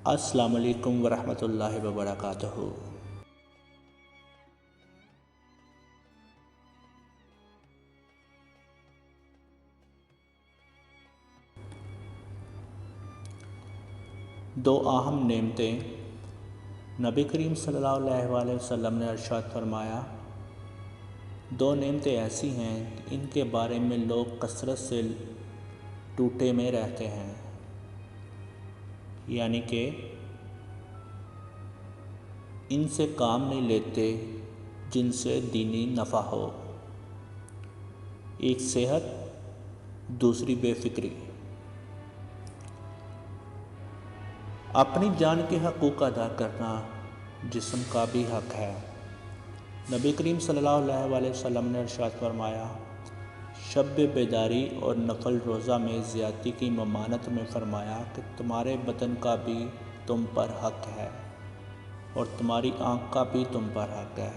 السلام علیکم ورحمۃ اللہ وبرکاتہ۔ دو اہم نعمتیں نبی کریم صلی اللہ علیہ وآلہ وسلم نے ارشاد فرمایا، دو نعمتیں ایسی ہیں کہ ان کے بارے میں لوگ کثرت سے ٹوٹے میں رہتے ہیں، یعنی کہ ان سے کام نہیں لیتے جن سے دینی نفع ہو۔ ایک صحت، دوسری بے فکری۔ اپنی جان کے حقوق ادا کرنا جسم کا بھی حق ہے۔ نبی کریم صلی اللہ علیہ وآلہ وسلم نے ارشاد فرمایا، شب بیداری اور نفل روزہ میں زیادتی کی ممانعت میں فرمایا کہ تمہارے بدن کا بھی تم پر حق ہے اور تمہاری آنکھ کا بھی تم پر حق ہے۔